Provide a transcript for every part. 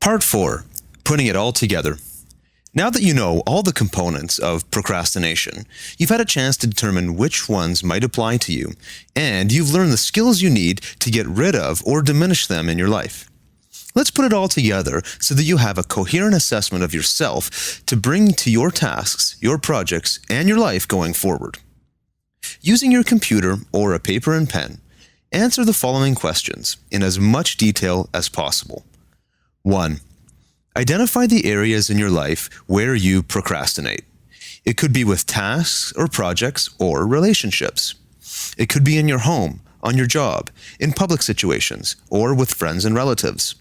Part 4. Putting it all together. Now that you know all the components of procrastination, you've had a chance to determine which ones might apply to you, and you've learned the skills you need to get rid of or diminish them in your life. Let's put it all together so that you have a coherent assessment of yourself to bring to your tasks, your projects, and your life going forward. Using your computer or a paper and pen, answer the following questions in as much detail as possible. 1. Identify the areas in your life where you procrastinate. It could be with tasks or projects or relationships. It could be in your home, on your job, in public situations, or with friends and relatives.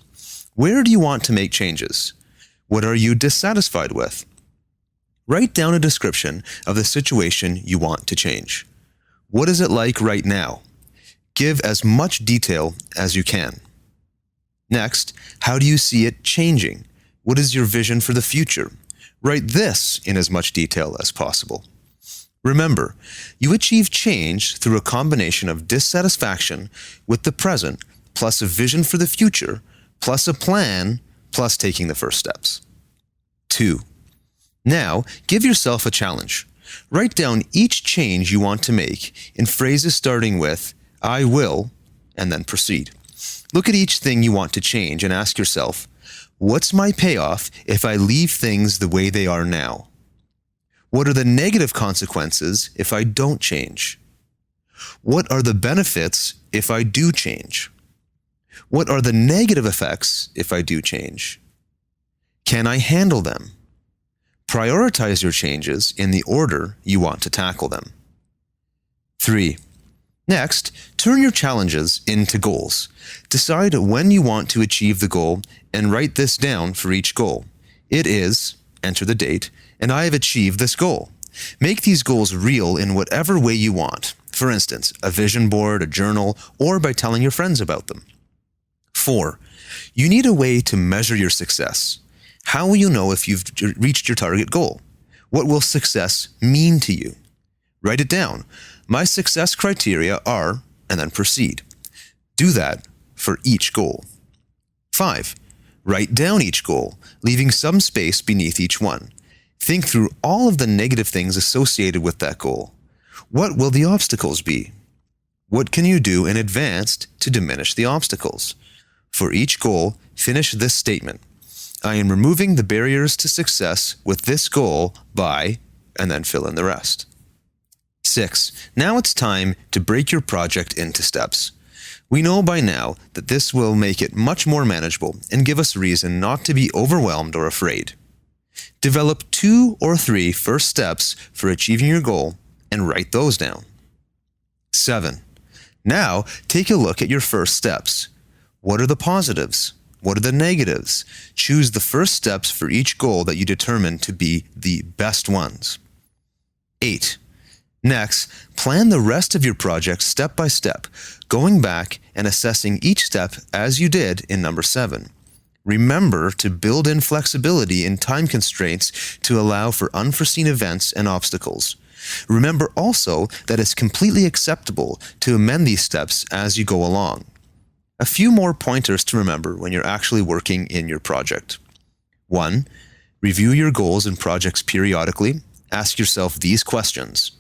Where do you want to make changes? What are you dissatisfied with? Write down a description of the situation you want to change. What is it like right now? Give as much detail as you can. Next, how do you see it changing? What is your vision for the future? Write this in as much detail as possible. Remember, you achieve change through a combination of dissatisfaction with the present, plus a vision for the future, plus a plan, plus taking the first steps. 2. Now, give yourself a challenge. Write down each change you want to make in phrases starting with, I will, and then proceed. Look at each thing you want to change and ask yourself, what's my payoff if I leave things the way they are now? What are the negative consequences if I don't change? What are the benefits if I do change? What are the negative effects if I do change? Can I handle them? Prioritize your changes in the order you want to tackle them. 3. Next, turn your challenges into goals. Decide when you want to achieve the goal and write this down for each goal. It is, enter the date, and I have achieved this goal. Make these goals real in whatever way you want. For instance, a vision board, a journal, or by telling your friends about them. 4. You need a way to measure your success. How will you know if you've reached your target goal? What will success mean to you? Write it down. My success criteria are, and then proceed. Do that for each goal. 5. Write down each goal, leaving some space beneath each one. Think through all of the negative things associated with that goal. What will the obstacles be? What can you do in advance to diminish the obstacles? For each goal, finish this statement. I am removing the barriers to success with this goal by, and then fill in the rest. 6. Now it's time to break your project into steps. We know by now that this will make it much more manageable and give us reason not to be overwhelmed or afraid. Develop 2 or 3 first steps for achieving your goal and write those down. 7. Now take a look at your first steps. What are the positives? What are the negatives? Choose the first steps for each goal that you determine to be the best ones. 8. Next, plan the rest of your project step by step, going back and assessing each step as you did in number 7. Remember to build in flexibility in time constraints to allow for unforeseen events and obstacles. Remember also that it's completely acceptable to amend these steps as you go along. A few more pointers to remember when you're actually working in your project. 1. Review your goals and projects periodically. Ask yourself these questions.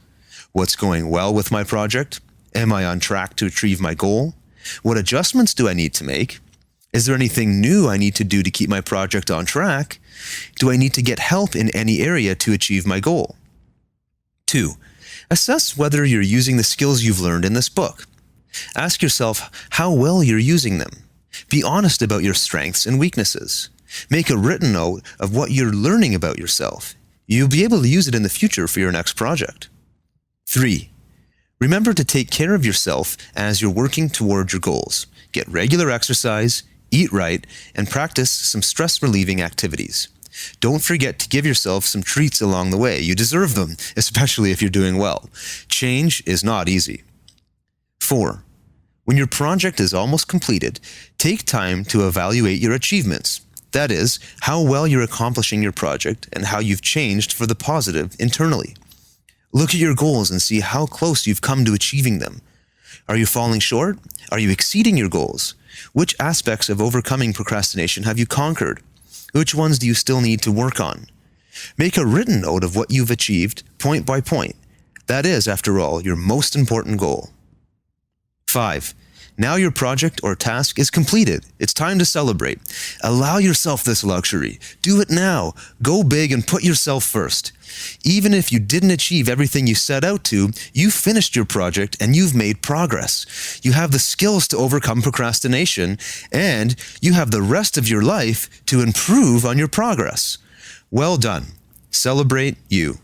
What's going well with my project? Am I on track to achieve my goal? What adjustments do I need to make? Is there anything new I need to do to keep my project on track? Do I need to get help in any area to achieve my goal? 2. Assess whether you're using the skills you've learned in this book. Ask yourself how well you're using them. Be honest about your strengths and weaknesses. Make a written note of what you're learning about yourself. You'll be able to use it in the future for your next project. 3. Remember to take care of yourself as you're working toward your goals. Get regular exercise, eat right, and practice some stress-relieving activities. Don't forget to give yourself some treats along the way. You deserve them, especially if you're doing well. Change is not easy. 4. When your project is almost completed, take time to evaluate your achievements. That is, how well you're accomplishing your project and how you've changed for the positive internally. Look at your goals and see how close you've come to achieving them. Are you falling short? Are you exceeding your goals? Which aspects of overcoming procrastination have you conquered? Which ones do you still need to work on? Make a written note of what you've achieved, point by point. That is, after all, your most important goal. 5. Now your project or task is completed. It's time to celebrate. Allow yourself this luxury. Do it now. Go big and put yourself first. Even if you didn't achieve everything you set out to, you finished your project and you've made progress. You have the skills to overcome procrastination, and you have the rest of your life to improve on your progress. Well done. Celebrate you.